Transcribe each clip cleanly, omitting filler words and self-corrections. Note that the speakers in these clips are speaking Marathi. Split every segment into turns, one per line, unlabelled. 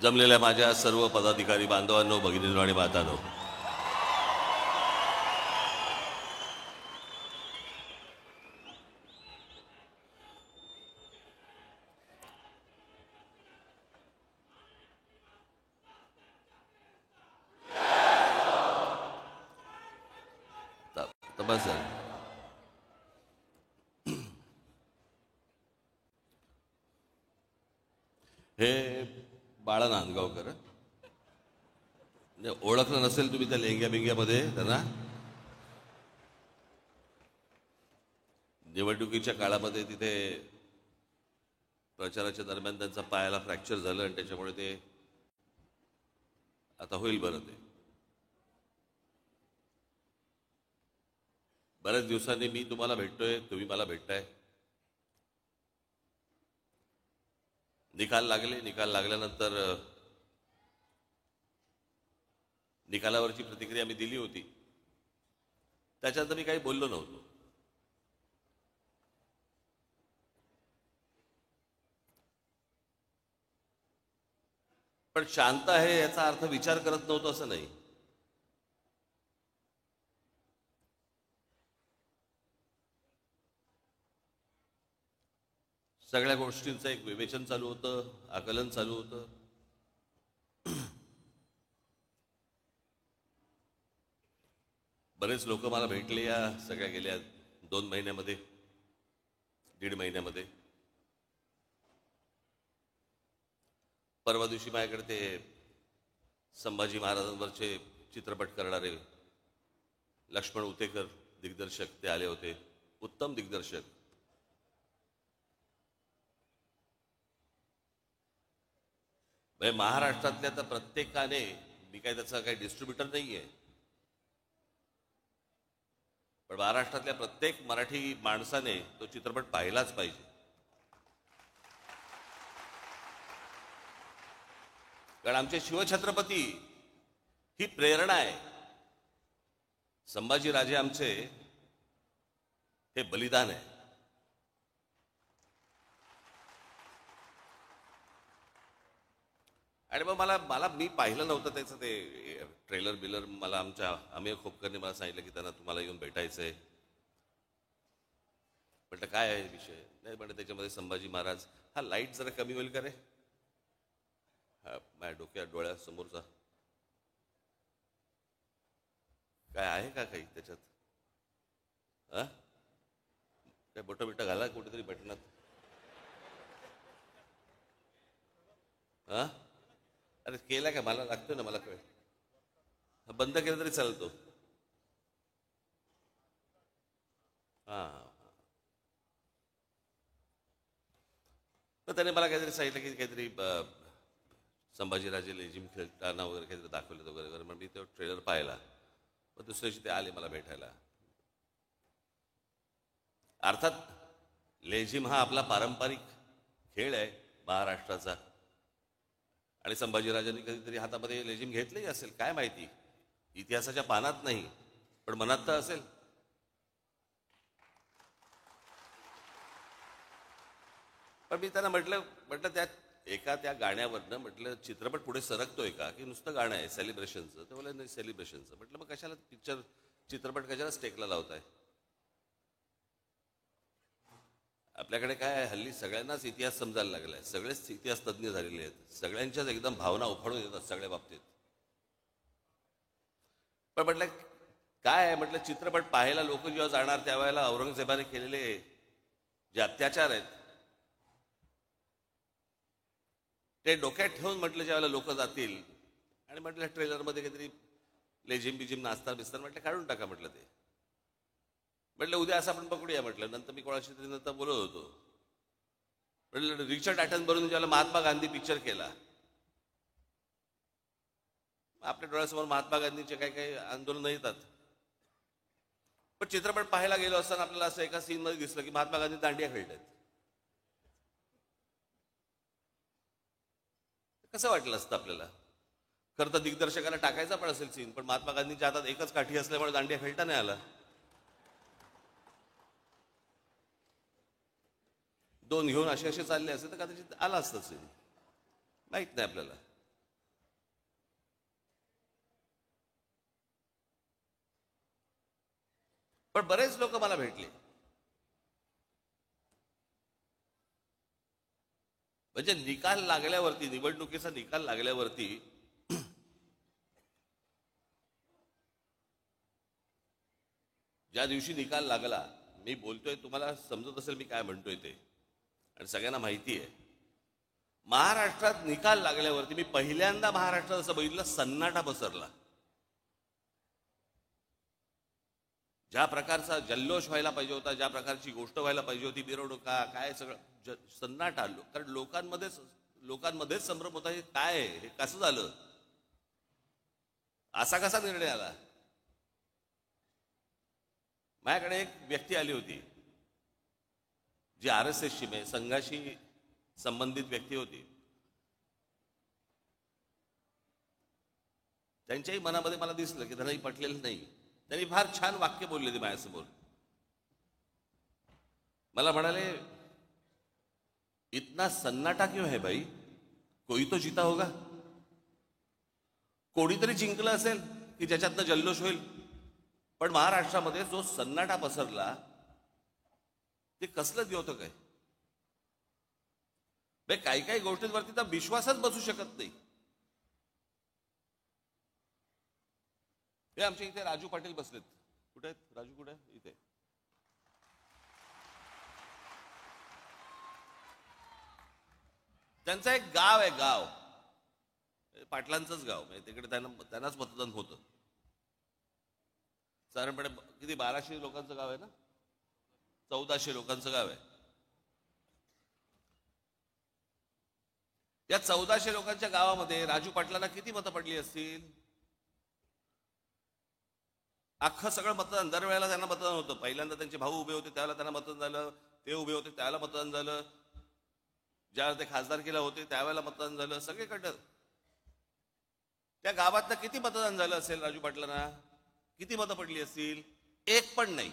जमलेल्या माझ्या सर्व पदाधिकारी बांधवांनो, भगिनींनो आणि मातांनो, बस हे बाळा नांदगावकर, म्हणजे ओळखलं नसेल तुम्ही त्या लेंग्या बिंग्यामध्ये त्यांना. निवडणुकीच्या काळामध्ये तिथे प्रचाराच्या दरम्यान त्यांचा पायाला फ्रॅक्चर झालं आणि त्याच्यामुळे ते आता होईल बरं. ते बऱ्याच दिवसांनी मी तुम्हाला भेटतोय, तुम्ही मला भेटताय. निकाल लागले. निकाल लागल्यानंतर निकालावरची प्रतिक्रिया मी दिली होती. त्याच्यानंतर मी काही बोललो नव्हतो. पण शांत आहे याचा अर्थ विचार करत नव्हतो असं नाही. सगळ्या गोष्टींचं एक विवेचन चालू होतं, आकलन चालू होतं. बरेच लोक मला भेटले या सगळ्या गेल्या 2 महिन्यामध्ये, 1.5 महिन्यामध्ये. परवा दिवशी माझ्याकडे ते संभाजी महाराजांवरचे चित्रपट करणारे लक्ष्मण उतेकर दिग्दर्शक ते आले होते. उत्तम दिग्दर्शक. म्हणजे महाराष्ट्रातल्या तर प्रत्येकाने, मी काय त्याचा काही डिस्ट्रीब्युटर नाहीये, पण महाराष्ट्रातल्या प्रत्येक मराठी माणसाने तो चित्रपट पाहिलाच पाहिजे. कारण आमचे शिवछत्रपती ही प्रेरणा आहे. संभाजीराजे आमचे हे बलिदान आहे. आणि मग मला मी पाहिलं नव्हतं त्याचं ते ट्रेलर बिलर. मला आमच्या अमेय खोपकरने मला सांगितलं की त्यांना तुम्हाला येऊन भेटायचंय. म्हटलं काय आहे विषय. नाही म्हणजे त्याच्यामध्ये संभाजी महाराज. हा लाईट जरा कमी होईल का रे, हा माझ्या डोक्यात डोळ्यासमोरचा काय आहे का काही त्याच्यात. हा काय बोटं बिटं घाला कुठेतरी बटनात. हा अरे केला का, मला लागतोय ना, मला कळ. बंद केलं तरी चालतो. हा तर त्याने मला काहीतरी सांगितलं की काहीतरी संभाजीराजे लेझिम खेळताना वगैरे काहीतरी दाखवलं वगैरे वगैरे. मग मी तो ट्रेलर पाहिला. मग दुसऱ्या दिवशी ते आले मला भेटायला. अर्थात लेझिम हा आपला पारंपरिक खेळ आहे महाराष्ट्राचा. आणि संभाजीराजांनी कधीतरी हातामध्ये लेझिम घेतलंही असेल, काय माहिती. इतिहासाच्या पानात नाही, पण मनात तर असेल. पण मी त्यांना म्हटलं त्या गाण्यावरनं म्हटलं चित्रपट पुढे सरकतोय का, की नुसतं गाणं आहे सेलिब्रेशनचं. ते बोला नाही सेलिब्रेशनचं. म्हटलं मग कशाला चित्रपट कशाला स्टेकला लावताय. आपल्याकडे काय आहे, हल्ली सगळ्यांनाच इतिहास समजायला लागलाय. सगळेच इतिहास तज्ज्ञ झालेले आहेत. सगळ्यांच्याच एकदम भावना उफाळून येतात सगळ्या बाबतीत. पण म्हटलं काय आहे, म्हटलं चित्रपट पाहायला लोक जेव्हा जाणार त्यावेळेला औरंगजेबाने केलेले जे अत्याचार आहेत ते डोक्यात ठेवून म्हटलं ज्यावेळेला लोक जातील. आणि म्हटलं ट्रेलरमध्ये काहीतरी लेझिम बिझिम नाचतात बिस्तार, म्हटलं काढून टाका. म्हटलं ते म्हटलं उद्या असं आपण पकडूया. म्हटलं नंतर मी कोणाशी तरी नंतर बोलत होतो. म्हटलं रिचर्ड ॲटनबरोबर ज्याला महात्मा गांधी पिक्चर केला, आपल्या डोळ्यासमोर महात्मा गांधीचे काही काही आंदोलन येतात. पण चित्रपट पाहायला गेलो असताना आपल्याला असं एका सीन मध्ये दिसलं की महात्मा गांधी दांडिया खेळतात. कसं वाटलं असतं आपल्याला. खरं तर दिग्दर्शकाला टाकायचा पण असेल सीन, पण महात्मा गांधींच्या हातात एकच काठी असल्यामुळे दांडिया खेळता नाही आला. 2 घेऊन असे चालले असेल तर कदाचित आला असतं सीन, माहित नाही आपल्याला. पण बरेच लोक मला भेटले, म्हणजे निकाल लागल्यावरती, निवडणुकीचा निकाल लागल्यावरती ज्या दिवशी निकाल लागला, मी बोलतोय, तुम्हाला समजत असेल मी काय म्हणतोय ते, आणि सगळ्यांना माहिती आहे. महाराष्ट्रात निकाल लागल्यावरती मी पहिल्यांदा महाराष्ट्रात असं बघितलं, सन्नाटा पसरला. ज्या प्रकारचा जल्लोष व्हायला पाहिजे होता, ज्या प्रकारची गोष्ट व्हायला पाहिजे होती, मिरवणुका काय सगळं सन्नाटा आलो. कारण लोकांमध्येच संभ्रम होता, हे काय, हे कसं झालं, असा कसा निर्णय आला. माझ्याकडे एक व्यक्ती आली होती जी RSSची, म्हणजे संघाशी संबंधित व्यक्ती होती. त्यांच्याही मनामध्ये मला दिसलं की त्यांनाही पटलेलं नाही. त्यांनी फार छान वाक्य बोलले ते माझ्यासमोर. मला म्हणाले, इतना सन्नाटा क्यों है भाई, कोई तो जीता होगा, कोणीतरी जिंकलं असेल की ज्याच्यातनं जल्लोष होईल. पण महाराष्ट्रामध्ये जो सन्नाटा पसरला ते कसलं होतं काय. काही काही गोष्टींवरती तर विश्वासच बसू शकत नाही. हे आमच्या इथे राजू पाटील बसलेत. कुठे आहेत राजू, कुठे आहे? इथे. त्यांचं एक गाव आहे, गाव पाटलांचंच गाव, म्हणजे तिकडे त्यांनाच मतदान होतं. साधारणपणे किती 1200 लोकांचं गाव आहे ना, 1400 लोकांचं गाव आहे. या 1400 लोकांच्या गावामध्ये राजू पाटलांना किती मतं पडली असतील? अख्खं सगळं मतदान, दरवेळेला त्यांना मतदान होतं. पहिल्यांदा त्यांचे भाऊ उभे होते त्यावेळेला त्यांना मतदान झालं, ते उभे होते त्यावेळेला मतदान झालं, ज्यावेळेला ते खासदारकीला होते त्यावेळेला मतदान झालं, सगळीकडं. त्या गावातनं किती मतदान झालं असेल राजू पाटलांना? किती मतं पडली असतील? एक पण नाही.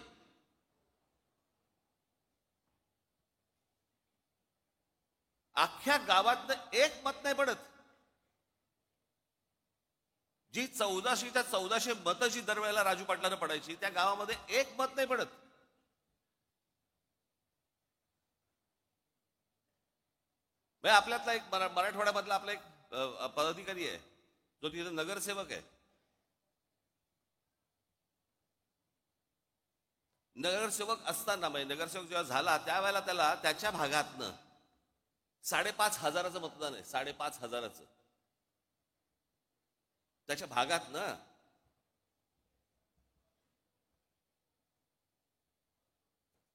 अख्ख्या गावातनं एक मत नाही पडत. जी 1400 मतं जी दरवेळेला राजू पाटलांना पडायची, त्या गावामध्ये एक मत नाही पडत. आपल्यातला एक मराठवाड्यामधला आपला एक पदाधिकारी आहे, जो तिथे नगरसेवक आहे. नगरसेवक असताना, म्हणजे नगरसेवक जेव्हा झाला त्यावेळेला त्याला त्याच्या भागातनं 5,500 मतदान आहे. 5,500 त्याच्या भागातनं.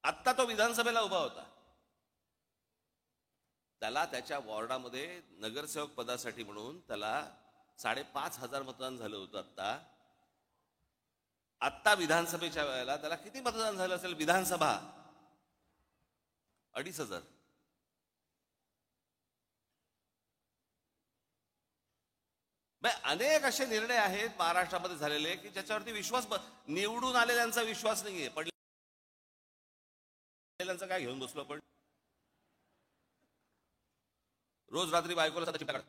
आत्ता तो विधानसभेला उभा होता, त्याला त्याच्या वॉर्डामध्ये नगरसेवक पदासाठी म्हणून त्याला 5,500 मतदान झालं होतं. आत्ता विधानसभेच्या वेळेला त्याला किती मतदान झालं असेल? विधानसभा 2,500. अनेक असे निर्णय आहेत महाराष्ट्रामध्ये झालेले की ज्याच्यावरती विश्वास, निवडून आलेल्यांचा विश्वास नाहीये, पडलेल्यांचा काय घेऊन बसलो आपण. रोज रात्री बायकोला चिपटा काढ.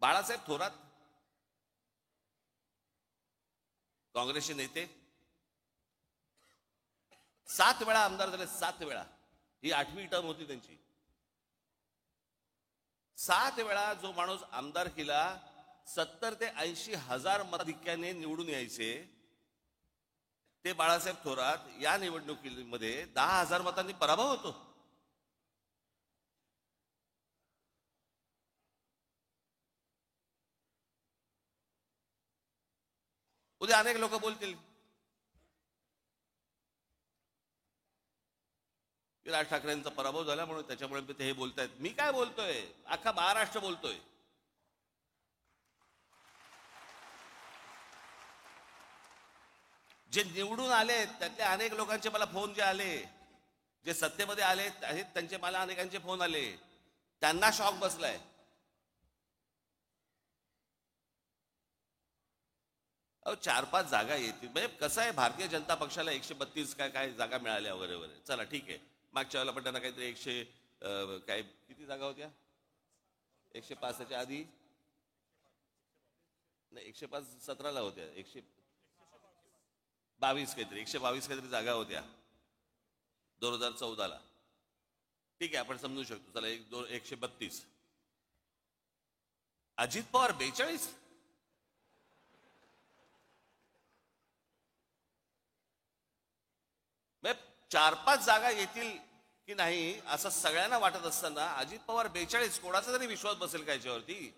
बाळासाहेब थोरात काँग्रेसचे नेते 7 वेळा आमदार झाले. 7 वेळा. ही 8वी टर्म होती त्यांची. 7 वेळा जो माणूस आमदार केला, 70 ते 80 हजार मताधिक्याने निवडून यायचे, ते बाळासाहेब थोरात या निवडणुकीमध्ये 10,000 मतांनी पराभव होतो. उद्या अनेक लोक बोलतील की राज ठाकरेंचा पराभव झाला म्हणून त्याच्यामुळे ते हे बोलतायत. मी काय बोलतोय? अख्खा महाराष्ट्र बोलतोय. जे निवडून आले त्यातले अनेक लोकांचे मला फोन जे आले, जे सत्तेमध्ये आले आहेत त्यांचे मला अनेकांचे फोन आले, त्यांना शॉक बसलाय. अहो 4-5 जागा येतील, म्हणजे कसं आहे, भारतीय जनता पक्षाला 132 काय जागा मिळाल्या वगैरे वगैरे, चला ठीक आहे. मागच्या वेळेला पण त्यांना काहीतरी 100 काय किती जागा होत्या, 105च्या आधी नाही 105-17 होत्या, 122 काहीतरी, 122 काहीतरी जागा होत्या 2014ला. ठीक आहे, आपण समजू शकतो. चला 132. अजित पवार 42. म्हणजे 4-5 जागा येतील की नाही असं सगळ्यांना वाटत असताना अजित पवार 42, कोणाचा तरी विश्वास बसेल का याच्यावरती?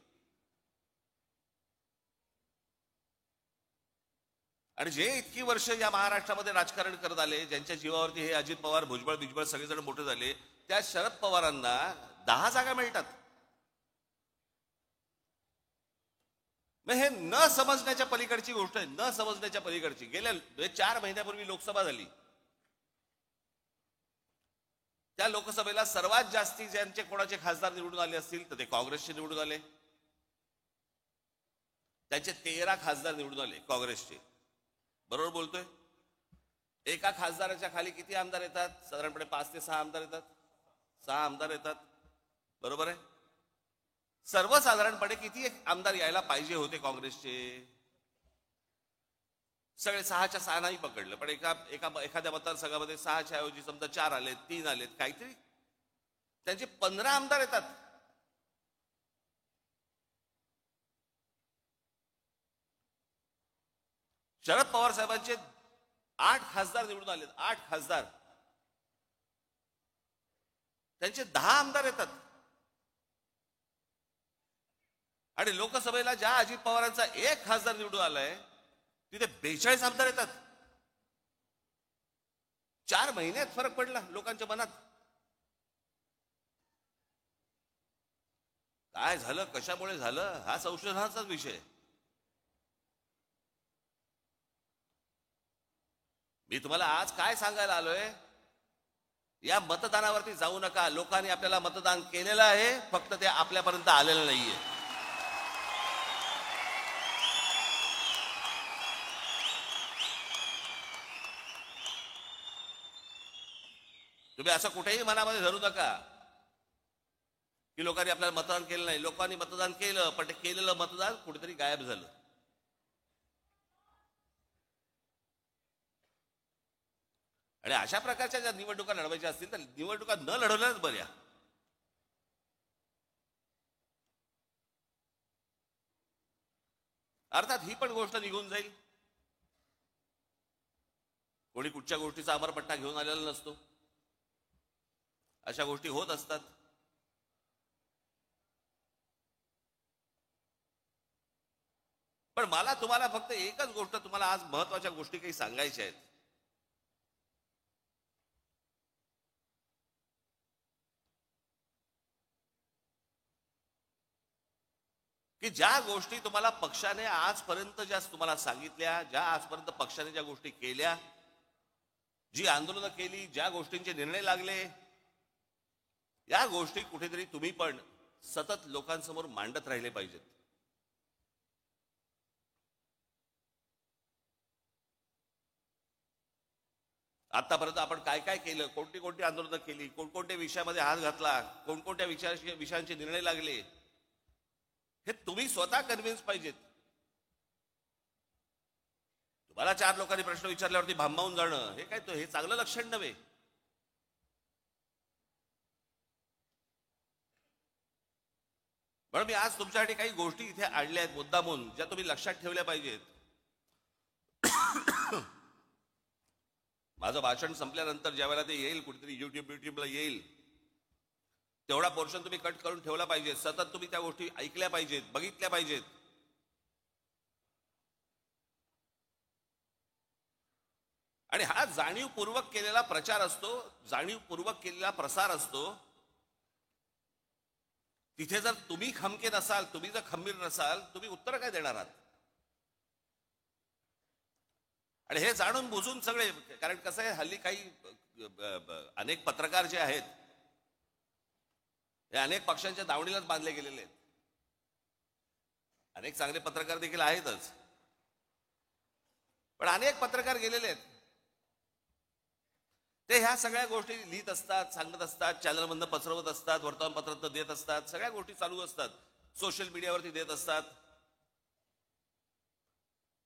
आणि जे इतकी वर्ष या महाराष्ट्रामध्ये राजकारण करत आले, ज्यांच्या जीवावरती हे अजित पवार, भुजबळ बिजबळ सगळेजण मोठे झाले, त्या शरद पवारांना 10 जागा मिळतात. मग हे न समजण्याच्या पलीकडची गोष्ट आहे, न समजण्याच्या पलीकडची. गेल्या 4 महिन्यापूर्वी लोकसभा झाली. त्या लोकसभेला सर्वात जास्ती ज्यांचे कोणाचे खासदार निवडून आले असतील तर ते काँग्रेसचे निवडून आले. त्यांचे 13 खासदार निवडून आले काँग्रेसचे. बरोबर बोलतोय? एका खासदाराच्या खाली किती आमदार येतात? साधारणपणे 5 ते 6 आमदार येतात. 6 आमदार येतात, बरोबर आहे. सर्वसाधारणपणे किती आमदार यायला पाहिजे होते काँग्रेसचे? सगळे 6च्या 6 नाही पकडलं, पण एखाद्या मतदारसंघामध्ये 6च्या ऐवजी समजा 4 आलेत, 3 आलेत, काहीतरी त्यांचे 15 आमदार येतात. शरद पवार साहेबांचे 8 खासदार निवडून आलेत. 8 खासदार, त्यांचे 10 आमदार येतात. आणि लोकसभेला ज्या अजित पवारांचा 1 खासदार निवडून आलाय तिथे 42 आमदार येतात. 4 महिन्यात फरक पडला लोकांच्या मनात. काय झालं, कशामुळे झालं, हा संशोधनाचाच विषय. मी तुम्हाला आज काय सांगायला आलोय, या मतदानावरती जाऊ नका. लोकांनी आपल्याला मतदान केलेलं आहे, फक्त ते आपल्यापर्यंत आलेलं नाहीये. तुम्ही असं कुठेही मनामध्ये धरू नका की लोकांनी आपल्याला मतदान केलं नाही. लोकांनी मतदान केलं, पण ते केलेलं मतदान कुठेतरी गायब झालं. आणि अशा प्रकारच्या ज्या निवडणुका लढवायच्या असतील तर निवडणुका न लढवल्याच बऱ्या. अर्थात ही पण गोष्ट निघून जाईल. कोणी कुठच्या गोष्टीचा अमरपट्टा घेऊन आलेला नसतो. अशा गोष्टी होत असतात. पण मला तुम्हाला फक्त एकच गोष्ट, तुम्हाला आज महत्वाच्या गोष्टी काही सांगायच्या आहेत. की ज्या गोष्टी तुम्हाला पक्षाने आजपर्यंत ज्या तुम्हाला सांगितल्या, ज्या आजपर्यंत पक्षाने ज्या गोष्टी केल्या, जी आंदोलनं केली, ज्या गोष्टींचे निर्णय लागले, या गोष्टी कुठेतरी तुम्ही पण सतत लोकांसमोर मांडत राहिले पाहिजेत. आतापर्यंत आपण काय काय केलं, कोणती कोणती आंदोलनं केली, कोणकोणत्या विषयामध्ये हात घातला, कोणकोणत्या विषयांचे निर्णय लागले, हे तुम्ही स्वतः कन्व्हिन्स पाहिजेत. तुम्हाला 4 लोकांनी प्रश्न विचारल्यावरती भांबावून जाणं हे काय, हे चांगलं लक्षण नव्हे. म्हणून मी आज तुमच्यासाठी काही गोष्टी इथे आणल्या आहेत मुद्दामून, ज्या तुम्ही लक्षात ठेवल्या पाहिजेत. माझं भाषण संपल्यानंतर ज्यावेळेला ते येईल, कुठेतरी युट्यूबला येईल, तेवढा पोर्शन तुम्ही कट करून ठेवला पाहिजे. सतत तुम्ही त्या गोष्टी ऐकल्या पाहिजेत, बघितल्या पाहिजेत. आणि हा जाणीवपूर्वक केलेला प्रचार असतो, जाणीवपूर्वक केलेला प्रसार असतो. तिथे जर तुम्ही खमके नसाल, तुम्ही जर खंबीर नसाल, तुम्ही उत्तर काय देणार आहात? आणि हे जाणून बुजून सगळे, कारण कसं आहे, हल्ली काही अनेक पत्रकार जे आहेत हे अनेक पक्षांच्या दावणीलाच बांधले गेलेले आहेत. अनेक चांगले पत्रकार देखील आहेतच, पण अनेक पत्रकार गेलेले आहेत. ते ह्या सगळ्या गोष्टी लिहित असतात, सांगत असतात, चॅनलमधनं पसरवत असतात, वर्तमानपत्रात देत असतात, सगळ्या गोष्टी चालू असतात, सोशल मीडियावरती देत असतात.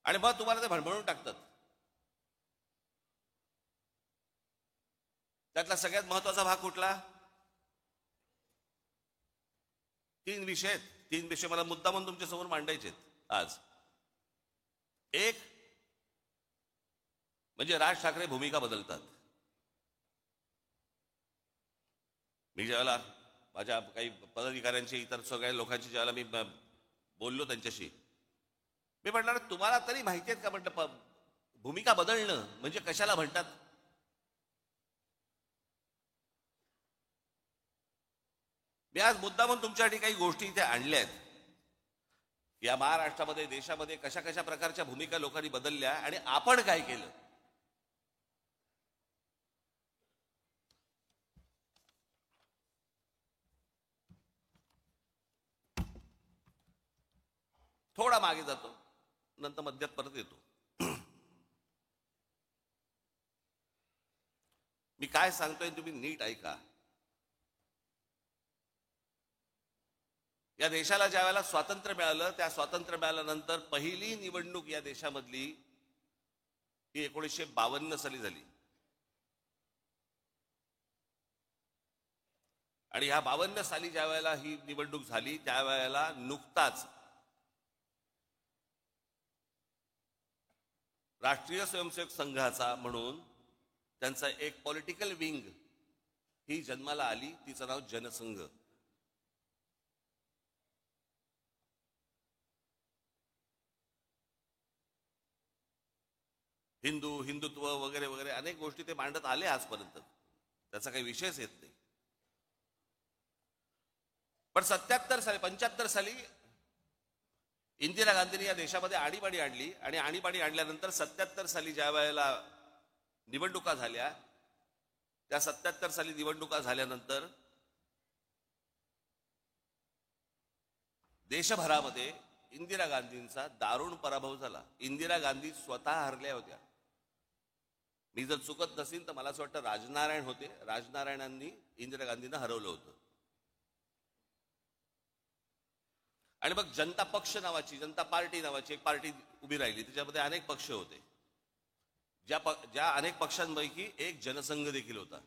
आणि मग तुम्हाला ते भणभणून टाकतात. त्यातला सगळ्यात महत्वाचा भाग कुठला? 3 विषय आहेत. 3 विषय मला मुद्दामून तुमच्या समोर मांडायचे आहेत आज. एक म्हणजे राज ठाकरे भूमिका बदलतात. मी ज्यावेळेला माझ्या काही पदाधिकाऱ्यांची, इतर सगळ्या लोकांची ज्यावेळेला मी बोललो त्यांच्याशी, मी म्हटलं तुम्हाला तरी माहिती आहेत का म्हटलं भूमिका बदलणं म्हणजे कशाला म्हणतात. मी आज मुद्दामून तुमच्यासाठी काही गोष्टी इथे आणल्या आहेत. या महाराष्ट्रामध्ये, देशामध्ये कशा कशा प्रकारच्या भूमिका लोकांनी बदलल्या आणि आपण काय केलं. थोडा मागे जातो, नंतर मध्यात परत येतो. मी काय सांगतोय तुम्ही नीट ऐका. या देशाला ज्या वेळेला स्वातंत्र्य मिळालं, त्या स्वातंत्र्य मिळाल्यानंतर पहिली निवडणूक या देशामधली ही 1952 साली झाली. आणि ह्या 52 साली ज्या वेळेला ही निवडणूक झाली, त्यावेळेला नुकताच राष्ट्रीय स्वयंसेवक संघाचा म्हणून त्यांचा एक पॉलिटिकल विंग ही जन्माला आली. तिचं नाव जनसंघ. हिंदुत्व वगैरे वगैरे अनेक गोष्टी ते मांडत आले आजपर्यंत, त्याचा काही विषयच येत नाही. पण 75 साली इंदिरा गांधींनी या देशामध्ये आणीबाणी आणली. आणि आणीबाणी आणल्यानंतर 77 साली ज्या वेळेला निवडणुका झाल्या, त्या 77 साली निवडणुका झाल्यानंतर देशभरामध्ये इंदिरा गांधींचा दारुण पराभव झाला. इंदिरा गांधी स्वतः हरल्या होत्या. मी जर चुकत नसेल तर मला असं वाटतं राजनारायण होते, राजनारायणांनी इंदिरा गांधींना हरवलं होतं. आणि मग जनता पक्ष नावाची, जनता पार्टी नावाची एक पार्टी उभी राहिली. त्याच्यामध्ये अनेक पक्ष होते. ज्या अनेक पक्षांपैकी एक जनसंघ देखील होता.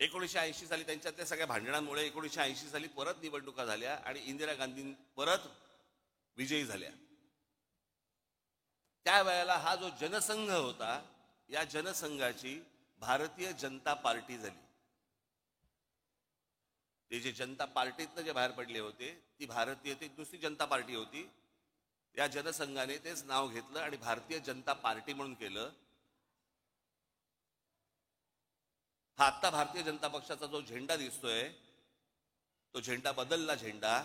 1980 साली त्यांच्यातल्या सगळ्या भांडणांमुळे 1980 साली परत निवडणुका झाल्या आणि इंदिरा गांधी परत विजयी झाल्या. त्यावेळेला हा जो जनसंघ होता, या जनसंघाची भारतीय जनता पार्टी झाली. ते जे जनता पार्टीतनं जे बाहेर पडले होते, ती भारतीय, ती दुसरी जनता पार्टी होती. या जनसंघाने तेच नाव घेतलं आणि भारतीय जनता पार्टी म्हणून केलं. हा आत्ता भारतीय जनता पक्षाचा जो झेंडा दिसतोय, तो झेंडा बदलला झेंडा.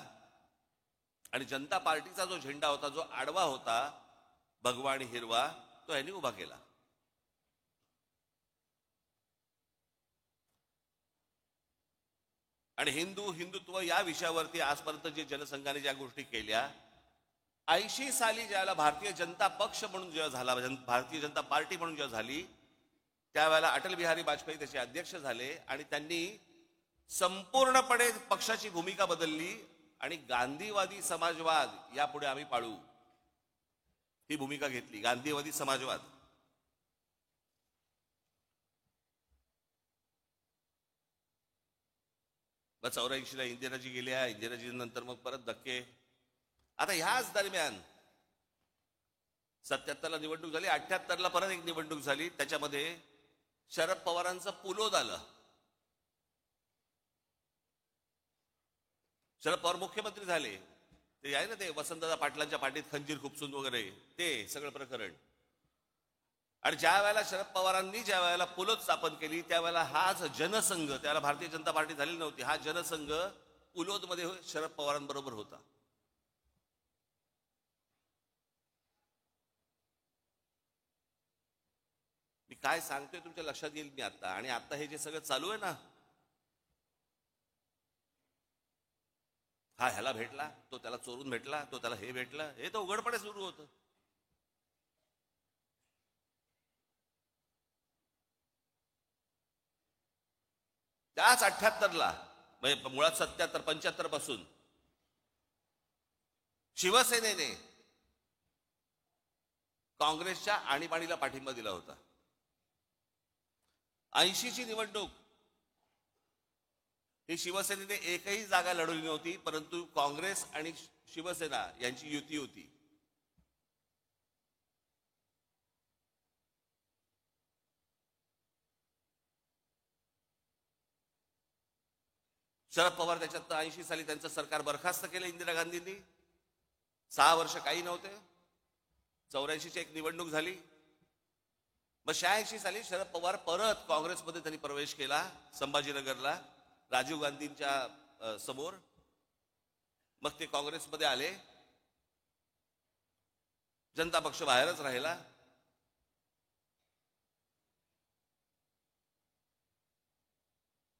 आणि जनता पार्टीचा जो झेंडा होता, जो आडवा होता, भगवा आणि हिरवा, तो यांनी उभा केला. आणि हिंदुत्व या विषयावरती आजपर्यंत जे जनसंघाने ज्या गोष्टी केल्या, 80 साली ज्याला भारतीय जनता पक्ष म्हणून जेव्हा झाला, भारतीय जनता पार्टी म्हणून जेव्हा झाली, त्यावेळेला अटल बिहारी वाजपेयी त्याचे अध्यक्ष झाले. आणि त्यांनी संपूर्णपणे पक्षाची भूमिका बदलली आणि गांधीवादी समाजवाद यापुढे आम्ही पाळू, ही भूमिका घेतली. गांधीवादी समाजवाद. मग 84 ला इंदिराजी गेल्या. इंदिराजी नंतर मग परत धक्के. आता ह्याच दरम्यान 77 ला निवडणूक झाली, 78 ला परत एक निवडणूक झाली. त्याच्यामध्ये शरद पवारांचं पुलोद आलं. शरद पवार मुख्यमंत्री झाले. ते आहे ना, ते वसंतदादा पाटलांच्या पाठीत खंजीर खुपसून वगैरे ते सगळं प्रकरण. आणि ज्या वेळेला शरद पवारांनी ज्या वेळेला पुलोद स्थापन केली, त्यावेळेला हाच जनसंघ, त्याला भारतीय जनता पार्टी झालेली नव्हती, हा जनसंघ पुलोदमध्ये शरद पवारांबरोबर होता. मी काय सांगतोय तुमच्या लक्षात येईल मी आता. आणि आता हे जे सगळं चालू आहे ना, हा ह्याला भेटला, तो त्याला चोरून भेटला, तो त्याला हे भेटला, हे तर उघडपणे सुरू होतं. त्याच 78 ला, म्हणजे मुळात 77 75 पासून शिवसेनेने काँग्रेसच्या आणीबाणीला पाठिंबा दिला होता. 80ची निवडणूक ही शिवसेनेने एकही जागा लढवली नव्हती, परंतु काँग्रेस आणि शिवसेना यांची युती होती. शरद पवार त्याच्यात 80 साली त्यांचं सरकार बरखास्त केलं इंदिरा गांधींनी. 6 वर्ष काही नव्हते. 84ची एक निवडणूक झाली. मग 86 साली शरद पवार परत काँग्रेसमध्ये त्यांनी प्रवेश केला संभाजीनगरला राजीव गांधींच्या समोर. मग ते काँग्रेसमध्ये आले. जनता पक्ष बाहेरच राहिला.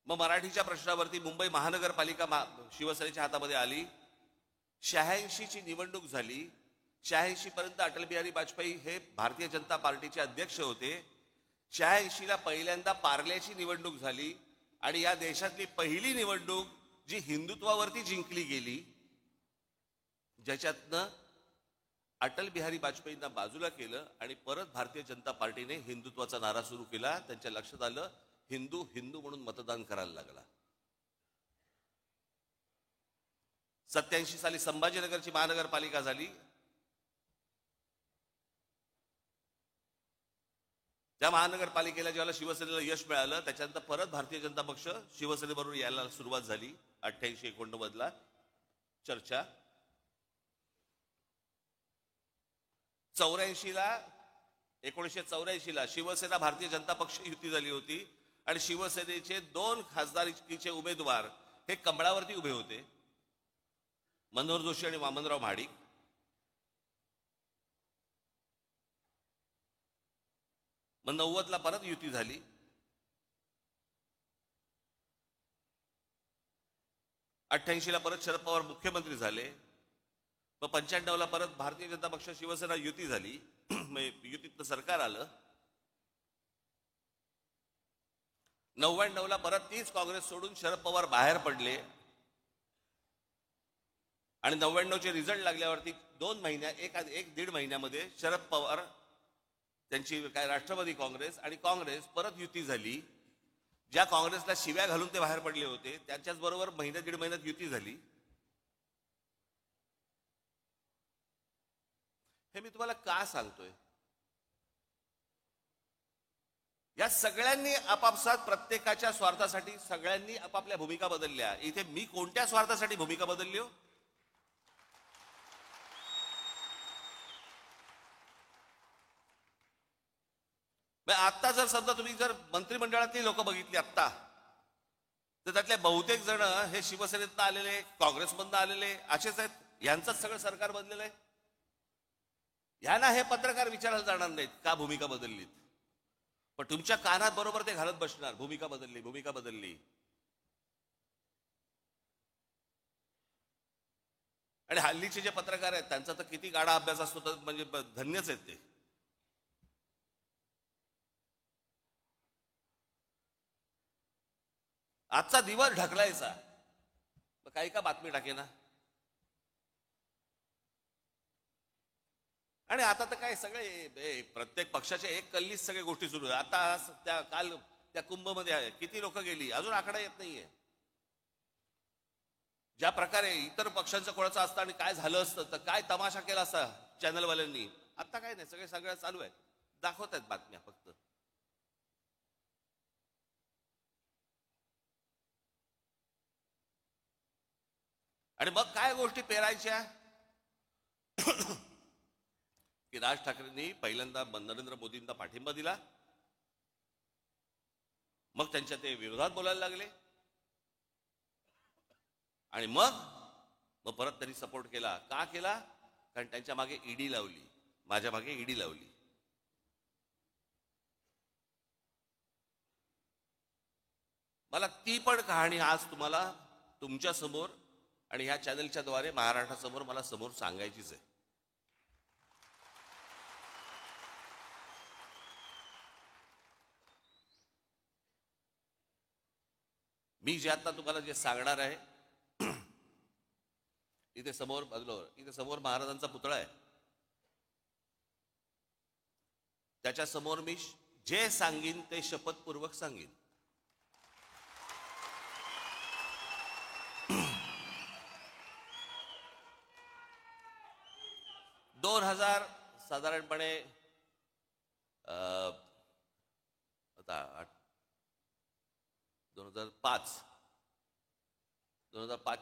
मग मराठीच्या प्रश्नावरती मुंबई महानगरपालिका शिवसेनेच्या हातामध्ये आली. 86ची निवडणूक झाली. 86 पर्यंत अटल बिहारी वाजपेयी हे भारतीय जनता पार्टीचे अध्यक्ष होते. 86ला पहिल्यांदा पार्ल्याची निवडणूक झाली आणि या देशातली पहिली निवडणूक जी हिंदुत्वावरती जिंकली गेली, ज्याच्यातनं अटल बिहारी वाजपेयींना बाजूला केलं आणि परत भारतीय जनता पार्टीने हिंदुत्वाचा नारा सुरू केला. त्यांच्या लक्षात आलं हिंदू हिंदू म्हणून मतदान करायला लागला. 87 साली संभाजीनगरची महानगरपालिका झाली. त्या महानगरपालिकेला ज्यावेळेला शिवसेनेला यश मिळालं, त्याच्यानंतर परत भारतीय जनता पक्ष शिवसेनेबरोबर यायला सुरुवात झाली. 88-89 चर्चा. 1984ला शिवसेना भारतीय जनता पक्ष युती झाली होती आणि शिवसेनेचे 2 खासदारकीचे उमेदवार हे कमळावरती उभे होते, मनोहर जोशी आणि वामनराव महाडिक. मग 90ला परत युती झाली. ला परत शरद पवार मुख्यमंत्री झाले. मग 95ला परत भारतीय जनता पक्ष शिवसेना युती झाली. युतीतलं सरकार आलं. 99ला परत तीच काँग्रेस सोडून शरद पवार बाहेर पडले आणि 99चे रिझल्ट लागल्यावरती 2 महिन्या एक दीड महिन्यामध्ये शरद पवार त्यांची राष्ट्रवादी काँग्रेस आणि काँग्रेस परत युती झाली. ज्या काँग्रेसला शिव्या घालून ते बाहेर पडले होते त्यांच्याच बरोबर दीड महिन्यात युती झाली. हे मी तुम्हाला का सांगतोय? या सगळ्यांनी आपापसात प्रत्येकाच्या स्वार्थासाठी सगळ्यांनी आपापल्या भूमिका बदलल्या. इथे मी कोणत्या स्वार्थासाठी भूमिका बदलली हो? आता जर समजा तुम्ही जर मंत्रिमंडळातली लोक बघितली आत्ता, तर त्यातले बहुतेक जण हे शिवसेनेतनं आलेले, काँग्रेसमधनं आलेले असेच आहेत. यांचंच सगळं सरकार बनलेलं आहे. यांना हे पत्रकार विचारायला जाणार नाहीत का भूमिका बदललीत, पण तुमच्या कानात बरोबर ते घालत बसणार भूमिका बदलली, भूमिका बदलली. आणि हल्लीचे जे पत्रकार आहेत त्यांचा तर किती गाढा अभ्यास असतो, तर म्हणजे धन्यच आहेत ते. आजचा दिवस ढकलायचा, काही का बातमी टाके ना. आणि आता तर काय सगळे प्रत्येक पक्षाच्या एक कल्लीच सगळ्या गोष्टी सुरू आहेत. आता काल त्या कुंभमध्ये किती लोक गेली अजून आकडा येत नाहीये. ज्या प्रकारे इतर पक्षांचं कोणाचं असतं आणि काय झालं असतं, तर काय तमाशा केला असता चॅनलवाल्यांनी. आता काय नाही, सगळं चालू आहे, दाखवत आहेत बातम्या फक्त. आणि मग काय गोष्टी पेरायच्या की राज ठाकरेंनी पहिल्यांदा नरेंद्र मोदींना पाठिंबा दिला, मग त्यांच्या ते विरोधात बोलायला लागले आणि मग परत त्यांनी सपोर्ट केला. का केला? कारण त्यांच्या मागे ईडी लावली, माझ्या मागे ईडी लावली. मला ती पण कहाणी आज तुम्हाला तुमच्या समोर आणि ह्या चॅनलच्या द्वारे महाराष्ट्रासमोर मला समोर सांगायचीच आहे. मी जे आता तुम्हाला जे सांगणार आहे इथे समोर इथे समोर महाराजांचा पुतळा आहे. त्याच्या समोर मी जे सांगीन ते शपथपूर्वक सांगीन. साधारणपणे आता 2005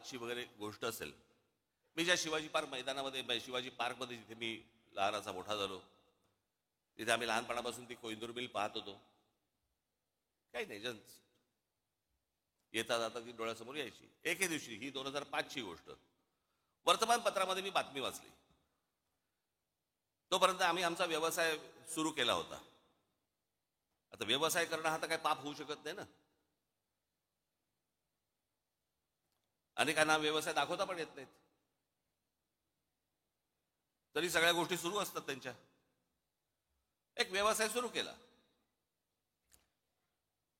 ची वगैरे गोष्ट असेल. मी ज्या शिवाजी पार्क मैदानामध्ये, शिवाजी पार्कमध्ये जिथे मी लहानाचा मोठा झालो, तिथे आम्ही लहानपणापासून ती कोइंदूर मिल पाहत होतो. काही नाही, जस्ट येता जाता ती डोळ्यासमोर यायची. एके दिवशी, ही 2005 ची गोष्ट, वर्तमानपत्रामध्ये मी बातमी वाचली. तोपर्यंत आम्ही आमचा व्यवसाय सुरू केला होता. आता व्यवसाय करणं हा तर काही पाप होऊ शकत नाही ना. अनेकांना व्यवसाय दाखवता पण येत नाहीत, तरी सगळ्या गोष्टी सुरू असतात त्यांच्या. एक व्यवसाय सुरू केला.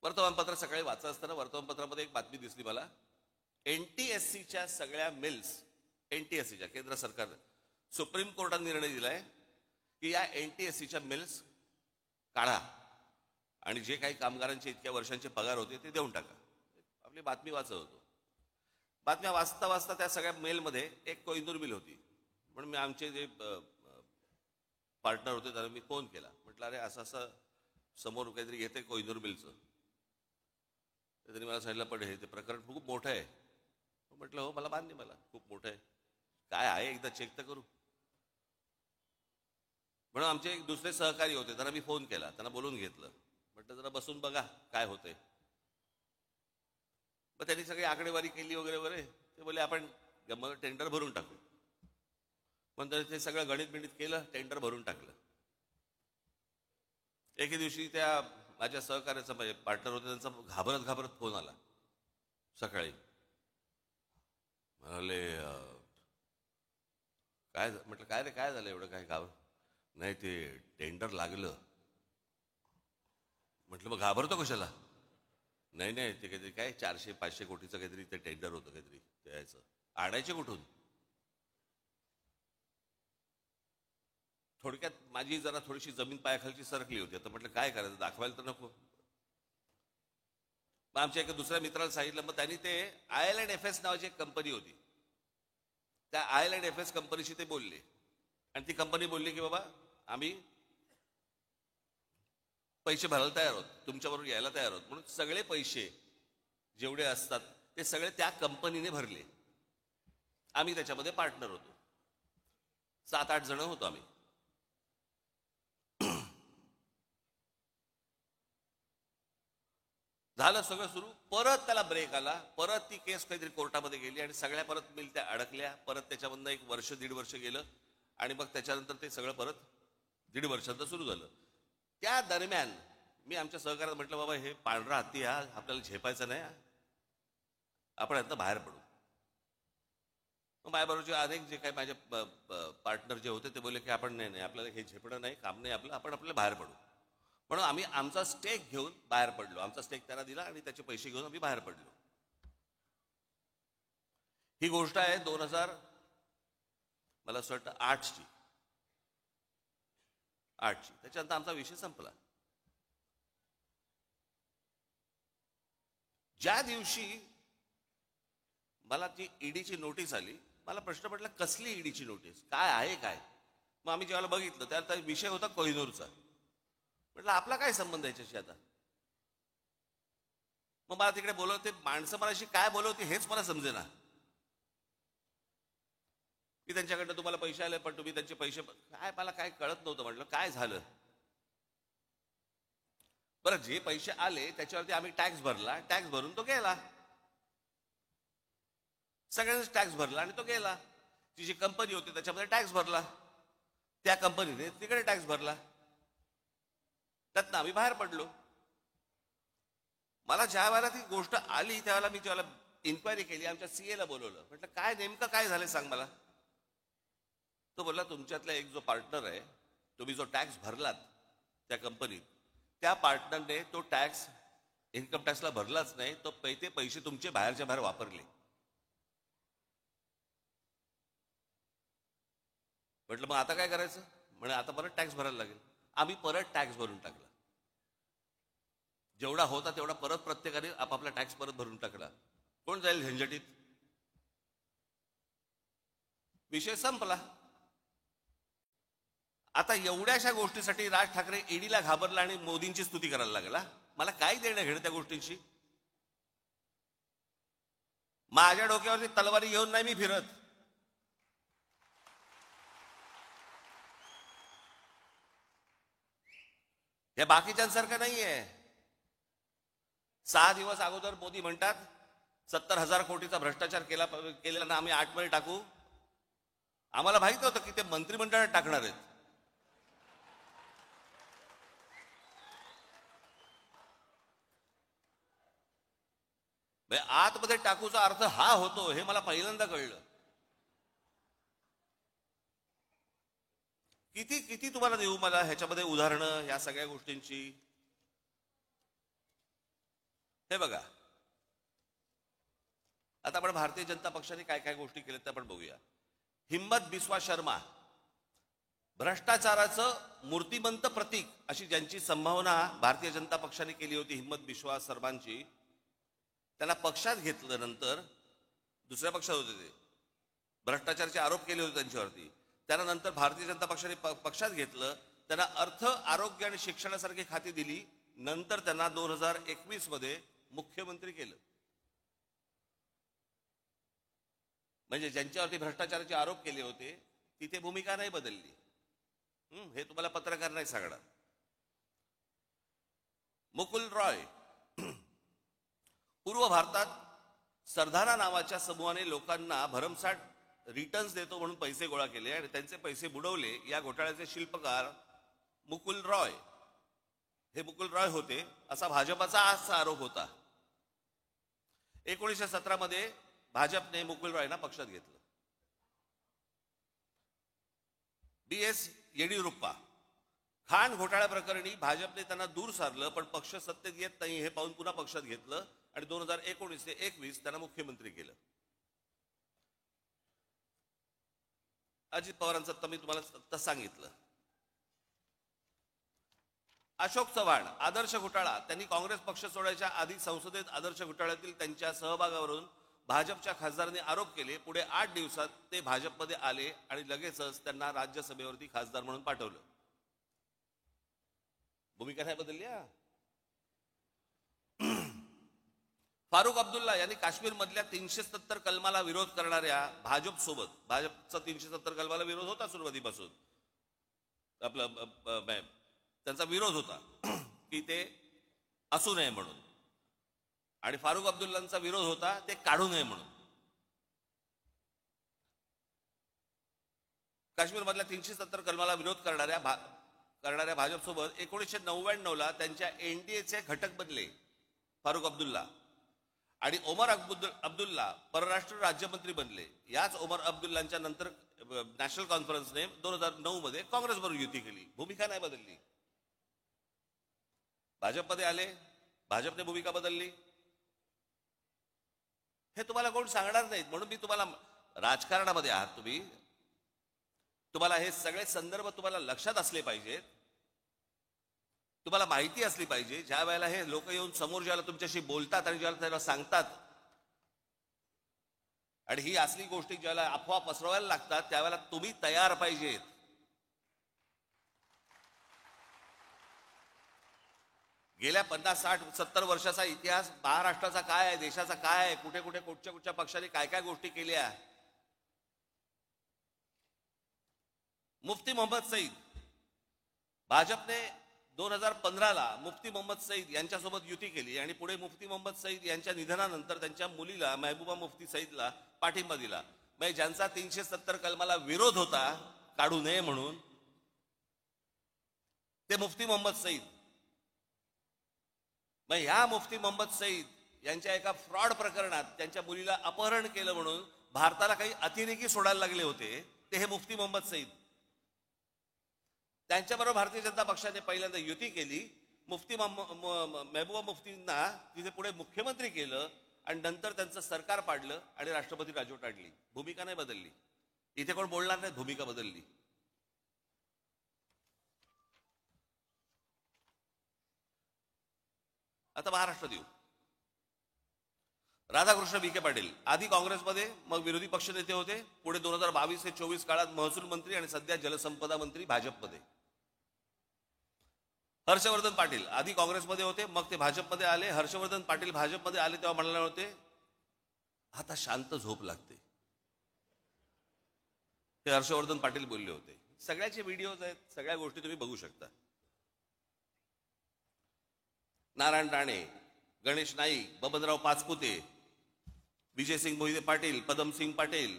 वर्तमानपत्र सकाळी वाचत असताना वर्तमानपत्रामध्ये एक बातमी दिसली मला. एनटीएससीच्या सगळ्या मिल्स, एनटीएससीच्या, केंद्र सरकार, सुप्रीम कोर्टाने निर्णय दिलाय की या एनटीएससीच्या मिल्स काढा आणि जे काही कामगारांचे इतक्या वर्षांचे पगार होते ते देऊन टाका. आपली बातमी वाचत होतो. बातम्या वाचता वाचता त्या सगळ्या मेलमध्ये एक कोइंदूर मिल होती. म्हणून मी आमचे जे पार्टनर होते त्यांना मी फोन केला. म्हटलं, अरे असं असं समोर काहीतरी येते कोइंदूर मिलचं. त्यांनी मला सांगितलं, पण हे ते प्रकरण खूप मोठं आहे. म्हटलं, हो मला मान्य, मला खूप मोठं आहे. काय आहे एकदा चेक तर करू. म्हणून आमचे एक दुसरे सहकारी होते, त्यांना मी फोन केला, त्यांना बोलून घेतलं. म्हटलं जरा बसून बघा काय होतंय. मग त्यांनी सगळी आकडेवारी केली वगैरे वगैरे. ते बोलले आपण टेंडर भरून टाकू. पण ते सगळं गणित बिणित केलं, टेंडर भरून टाकलं. एके दिवशी त्या माझ्या सहकार्याचा, म्हणजे पार्टनर होते, त्यांचा घाबरत घाबरत फोन आला सकाळी. म्हणाले, काय. म्हटलं काय रे, काय झालं एवढं, काय घाबर. नाही ते टेंडर लागलं. म्हटलं मग घाबरतो कशाला. नाही नाही, ते काहीतरी काय 400-500 कोटीचं काहीतरी ते टेंडर होतं, काहीतरी द्यायचं. आणायचे कुठून. थोडक्यात माझी जरा थोडीशी जमीन पायाखालची सरकली होती. आता म्हटलं काय करायचं, दाखवायला तर नको. मग आमच्या एका दुसऱ्या मित्राला सांगितलं. मग त्यांनी ते IL&FS नावाची एक कंपनी होती, त्या IL&FS कंपनीशी ते बोलले. आणि ती कंपनी बोलली की बाबा आम्ही पैसे भरायला तयार आहोत, तुमच्याबरोबर यायला तयार आहोत. म्हणून सगळे पैसे जेवढे असतात ते सगळे त्या कंपनीने भरले. आम्ही त्याच्यामध्ये पार्टनर होतो. 7-8 जण होतो आम्ही. झालं सगळं सुरू. परत त्याला ब्रेक आला. परत ती केस काहीतरी कोर्टामध्ये गेली आणि सगळ्या परत मिल त्या अडकल्या. परत त्याच्यामधनं 1 वर्ष 1.5 वर्ष गेलं आणि मग त्याच्यानंतर ते सगळं परत 1.5 वर्षांचं सुरू झालं. त्या दरम्यान मी आमच्या सहकार्यात म्हटलं, बाबा हे पांढरा हत्ती हा आपल्याला झेपायचा नाही, आपण यातनं बाहेर पडू. मग माझ्याबरोबरचे अनेक जे काही माझे पार्टनर जे होते ते बोलले की आपण नाही, आपल्याला हे झेपणं नाही, काम नाही आपलं, आपण आपल्याला बाहेर पडू. म्हणून आम्ही आमचा स्टेक घेऊन बाहेर पडलो. आमचा स्टेक त्यांना दिला आणि त्याचे पैसे घेऊन आम्ही बाहेर पडलो. ही गोष्ट आहे 2000, मला असं वाटतं 8ची. त्याच्यानंतर आमचा विषय संपला. ज्या दिवशी मला ती ईडीची नोटीस आली, मला प्रश्न पडला कसली ईडीची नोटीस, काय आहे काय. मग आम्ही जेव्हा बघितलं त्याचा विषय होता कोहिनूरचा. म्हटलं आपला काय संबंध याच्याशी आता. मग मला तिकडे बोलवते माणसं, मलाशी काय बोलवते हेच मला समजेना. की त्यांच्याकडनं तुम्हाला पैसे आले पण तुम्ही त्यांचे पैसे काय, मला काय कळत नव्हतं. म्हटलं काय झालं. बरं, जे पैसे आले त्याच्यावरती आम्ही टॅक्स भरला, टॅक्स भरून तो गेला. सगळ्यांनीच टॅक्स भरला आणि तो गेला. ती जी कंपनी होती त्याच्यामध्ये टॅक्स भरला, त्या कंपनीने तिकडे टॅक्स भरला, त्यातनं आम्ही बाहेर पडलो. मला ज्या वेळेला ती गोष्ट आली त्यावेळेला मी ज्यावेळेला इन्क्वायरी केली, आमच्या CA ला बोलवलं. म्हटलं काय नेमकं काय झालं सांग मला. तो बोलला तुमच्यातला एक जो पार्टनर आहे, तुम्ही जो टॅक्स भरलात त्या कंपनीत, त्या पार्टनरने तो टॅक्स इन्कम टॅक्सला भरलाच नाही, तो ते पैसे तुमचे बाहेरच्या बाहेर वापरले. म्हटलं मग आता काय करायचं? म्हणे आता परत टॅक्स भरायला लागेल. आम्ही परत टॅक्स भरून टाकला. जेवढा होता तेवढा परत प्रत्येकाने आपापला टॅक्स परत भरून टाकला. कोण जाईल झंझटीत? विषय संपला. आता एवढ्याशा गोष्टीसाठी राज ठाकरे ईडीला घाबरला आणि मोदींची स्तुती करायला लागला. मला काय देणं घेणं त्या गोष्टींशी? माझ्या डोक्यावरती तलवारी घेऊन नाही मी फिरत. हे बाकीच्यांसारखं नाहीये. 6 दिवस अगोदर मोदी म्हणतात 70,000 कोटीचा भ्रष्टाचार केलेला ना आम्ही 8 मध्ये टाकू. आम्हाला माहित होतं की ते मंत्रिमंडळात टाकणार आहेत. आतमध्ये टाकूचा अर्थ हा होतो हे मला पहिल्यांदा कळलं. किती किती तुम्हाला देऊ मला ह्याच्यामध्ये उदाहरणं या सगळ्या गोष्टींची? हे बघा, आता आपण भारतीय जनता पक्षाने काय काय गोष्टी केल्या ते आपण बघूया. हिम्मत बिस्वा शर्मा, भ्रष्टाचाराचं मूर्तिमंत प्रतीक अशी ज्यांची संभावना भारतीय जनता पक्षाने केली होती, हिम्मत बिस्वा शर्मांची, त्यांना पक्षात घेतलं. नंतर दुसऱ्या पक्षात होते ते, भ्रष्टाचाराचे आरोप केले होते त्यांच्यावरती. त्यांना नंतर भारतीय जनता पक्षाने पक्षात घेतलं. त्यांना अर्थ, आरोग्य आणि शिक्षणासारखी खाती दिली. नंतर त्यांना 2021 मध्ये मुख्यमंत्री केलं. म्हणजे ज्यांच्यावरती भ्रष्टाचाराचे आरोप केले होते तिथे भूमिका नाही बदलली. हे तुम्हाला पत्रकार नाही सांगणार. मुकुल रॉय, पूर्व भारतात सरधाना नावाच्या समूहाने लोकांना भरमसाठ रिटर्न्स देतो म्हणून पैसे गोळा केले आणि त्यांचे पैसे बुडवले. या घोटाळ्याचे शिल्पकार मुकुल रॉय, हे मुकुल रॉय होते असा भाजपाचा आजचा आरोप होता. 1917 मध्ये भाजपने मुकुल रॉयना पक्षात घेतलं. BS येडियुरप्पा, खाण घोटाळ्या प्रकरणी भाजपने त्यांना दूर सारलं, पण पक्ष सत्तेत येत नाही हे पाहून पुन्हा पक्षात घेतलं आणि 2019 ते 21 त्यांना मुख्यमंत्री केलं. अजित पवारांचं तर मी तुम्हाला सांगितलं. अशोक चव्हाण, आदर्श घोटाळा, त्यांनी काँग्रेस पक्ष सोडायच्या आधी संसदेत आदर्श घोटाळ्यातील त्यांच्या सहभागावरून भाजपच्या खासदारांनी आरोप केले. पुढे 8 दिवसात ते भाजपमध्ये आले आणि लगेचच त्यांना राज्यसभेवरती खासदार म्हणून पाठवलं. भूमिका नाही बदलली. फारुख अब्दुल्ला यांनी काश्मीर मधल्या 370 कलमाला विरोध करणाऱ्या भाजपसोबत, भाजपचा 370 कलमाला विरोध होता सुरुवातीपासून, त्यांचा विरोध होता की ते असू नये म्हणून, आणि फारुख अब्दुल्लांचा विरोध होता ते काढू नये म्हणून. काश्मीर मधल्या 370 कलमाला विरोध करणाऱ्या भाजपसोबत 1999 त्यांच्या NDAचे घटक बनले फारुख अब्दुल्ला, आणि ओमर अब्दुल्ला परराष्ट्र राज्यमंत्री बनले. याच ओमर अब्दुल्लांच्या नंतर नॅशनल कॉन्फरन्सने 2009 मध्ये काँग्रेसबरोबर युती केली. भूमिका नाही बदलली. भाजपमध्ये आले, भाजपने भूमिका बदलली. हे तुम्हाला कोण सांगणार नाहीत. म्हणून मी तुम्हाला, राजकारणामध्ये आहात तुम्ही, तुम्हाला हे सगळे संदर्भ तुम्हाला लक्षात असले पाहिजेत, तुम्हाला माहिती असली पाहिजे. ज्या वेळेला हे लोक येऊन समोर ज्याला तुमच्याशी बोलतात आणि ज्याला त्याला सांगतात, आणि ही असली गोष्टी ज्याला अफवा पसरवायला लागतात, त्यावेळेला तुम्ही तयार पाहिजेत. गेल्या 50, 60, 70 वर्षाचा इतिहास महाराष्ट्राचा काय आहे, देशाचा काय आहे, कुठे कुठे कुठच्या पक्षाने काय काय गोष्टी केल्या. मुफ्ती मोहम्मद सईद, भाजपने 2015ला मुफ्ती मोहम्मद सईद यांच्यासोबत युती केली आणि पुढे मुफ्ती मोहम्मद सईद यांच्या निधनानंतर त्यांच्या मुलीला महबूबा मुफ्ती सईदला पाठिंबा दिला. म्हणजे ज्यांचा 370 कलमाला विरोध होता काढू नये म्हणून, ते मुफ्ती मोहम्मद सईद. मग ह्या मुफ्ती मोहम्मद सईद यांच्या एका फ्रॉड प्रकरणात त्यांच्या मुलीला अपहरण केलं म्हणून भारताला काही अतिरेकी सोडायला लागले होते, ते हे मुफ्ती मोहम्मद सईद. त्यांच्याबरोबर भारतीय जनता पक्षाने पहिल्यांदा युती केली. मुफ्ती महबूबा मुफ्तींना तिथे पुढे मुख्यमंत्री केलं आणि नंतर त्यांचं सरकार पाडलं आणि राष्ट्रपती राजवट आणली. भूमिका नाही बदलली. इथे कोण बोलणार नाही भूमिका बदलली. आता महाराष्ट्रात येऊ. राधाकृष्ण विखे पाटील आधी काँग्रेसमध्ये, मग विरोधी पक्षनेते होते. पुढे 2022 ते 24 काळात महसूल मंत्री आणि सध्या जलसंपदा मंत्री भाजपमध्ये. हर्षवर्धन पाटील आधी काँग्रेसमध्ये होते, मग ते भाजपमध्ये आले. हर्षवर्धन पाटील भाजपमध्ये आले तेव्हा म्हणाले होते आता शांत झोप लागते. ते हर्षवर्धन पाटील बोलले होते. सगळ्याचे व्हिडिओज आहेत, सगळ्या गोष्टी तुम्ही बघू शकता. नारायण राणे, गणेश नाईक, बबनराव पाचपुते, विजयसिंग मोहिते पाटील, पदमसिंग पाटील,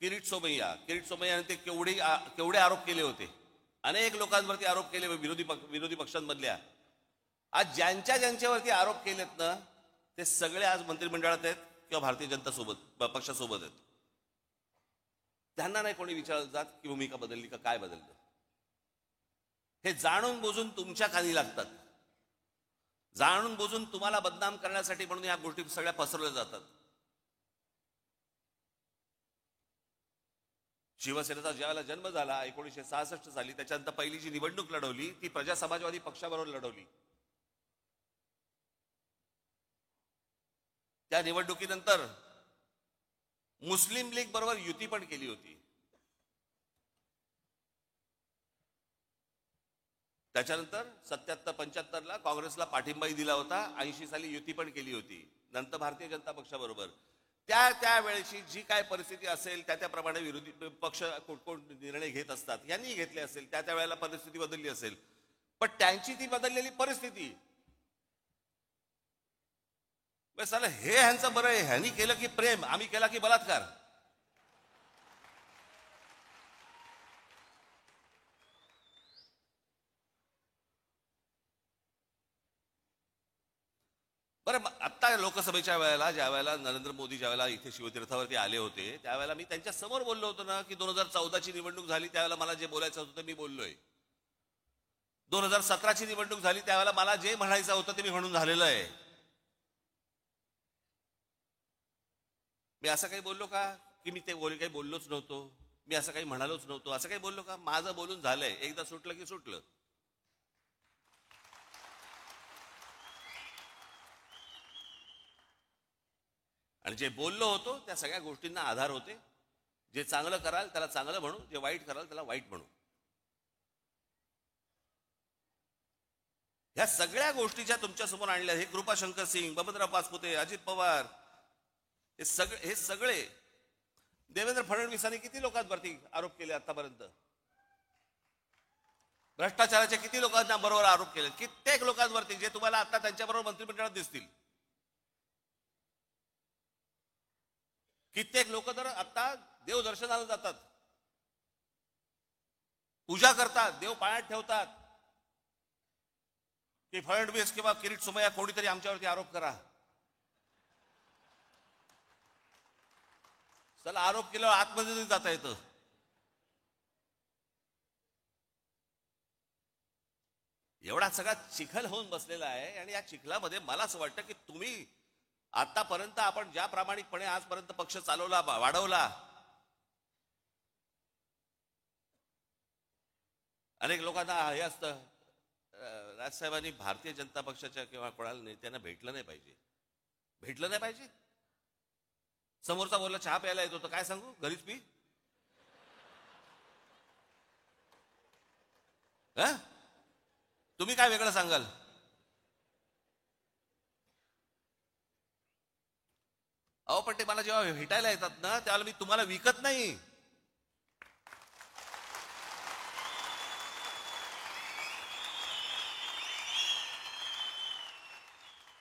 किरीट सोमय्याने ते केवढे आरोप केले होते. अनेक लोकांवरती आरोप केले विरोधी पक्षांमधल्या. आज ज्यांच्यावरती आरोप केलेत ना ते सगळे आज मंत्रिमंडळात आहेत किंवा भारतीय जनता पक्षासोबत आहेत. त्यांना नाही कोणी विचारलं जात की भूमिका बदलली का, काय बदललं. हे जाणून बुजून तुमच्या खाली लागतात. जाणून बुजून तुम्हाला बदनाम करण्यासाठी म्हणून या गोष्टी सगळ्या पसरवल्या जातात. शिवसेनेचा ज्यावेळेला जन्म झाला 1966 साली, त्याच्यानंतर पहिली जी निवडणूक लढवली ती प्रजा समाजवादी पक्षाबरोबर लढवली. त्या निवडणुकीनंतर मुस्लिम लीग बरोबर युती पण केली होती. त्याच्यानंतर 77-75ला काँग्रेसला पाठिंबाही दिला होता. 80 साली युती पण केली होती. नंतर भारतीय जनता पक्षाबरोबर त्या वेळेची जी काय परिस्थिती असेल त्याप्रमाणे विरोधी पक्ष कोण निर्णय घेत असतात. यांनी घेतले असेल, त्या वेळेला परिस्थिती बदलली असेल. पण त्यांची ती बदललेली परिस्थिती हे ह्यांचं बरं आहे. ह्यांनी केलं की प्रेम, आम्ही केला की बलात्कार. बरं, आता लोकसभेच्या वेळेला ज्या वेळेला नरेंद्र मोदी ज्या वेळेला इथे शिवतीर्थावरती आले होते त्यावेळेला मी त्यांच्या समोर बोललो होतो ना की 2014ची निवडणूक झाली त्यावेळेला मला जे बोलायचं होतं ते मी बोललोय. 2017ची निवडणूक झाली त्यावेळेला मला जे म्हणायचं होतं ते मी म्हणून झालेलं आहे. मी असं काही बोललो का की मी ते काही बोललोच नव्हतो, मी असं काही म्हणालोच नव्हतो, असं काही बोललो का? माझं बोलून झालंय. एकदा सुटलं की सुटलं. आणि जे बोललो होतो त्या सगळ्या गोष्टींना आधार होते. जे चांगलं कराल त्याला चांगलं म्हणू, जे वाईट कराल त्याला वाईट म्हणू. ह्या सगळ्या गोष्टी ज्या तुमच्या समोर आणल्या, हे कृपाशंकर सिंग, बबनराव पाचपुते, अजित पवार, हे सगळे देवेंद्र फडणवीसांनी किती लोकांवरती आरोप केले आतापर्यंत? भ्रष्टाचाराचे किती लोकांना बरोबर आरोप केले? कित्येक लोकांवरती जे तुम्हाला आता त्यांच्याबरोबर मंत्रिमंडळात दिसतील. कित्येक लोक तर आता देव दर्शनाला जातात, पूजा करतात, देव पायात ठेवतात की फडणवीस किंवा किरीट सोमय्या कोणीतरी आमच्यावरती आरोप करा. चला, आरोप केल्यावर आतमध्ये जाता येतं. एवढा सगळा चिखल होऊन बसलेला आहे. आणि या चिखलामध्ये मला असं वाटतं की तुम्ही आतापर्यंत आपण ज्या प्रामाणिकपणे आजपर्यंत पक्ष चालवला, वाढवला, अनेक लोकांना हे असतं राजसाहेबांनी भारतीय जनता पक्षाच्या किंवा कोणाला नेत्यांना भेटलं नाही पाहिजे. समोरचा बोलला चहा प्यायला येत होतं, काय सांगू, घरीच पी. तुम्ही काय वेगळं सांगाल? अहो पण ते मला जेव्हा भेटायला येतात ना त्यावेळेला मी तुम्हाला विकत नाही.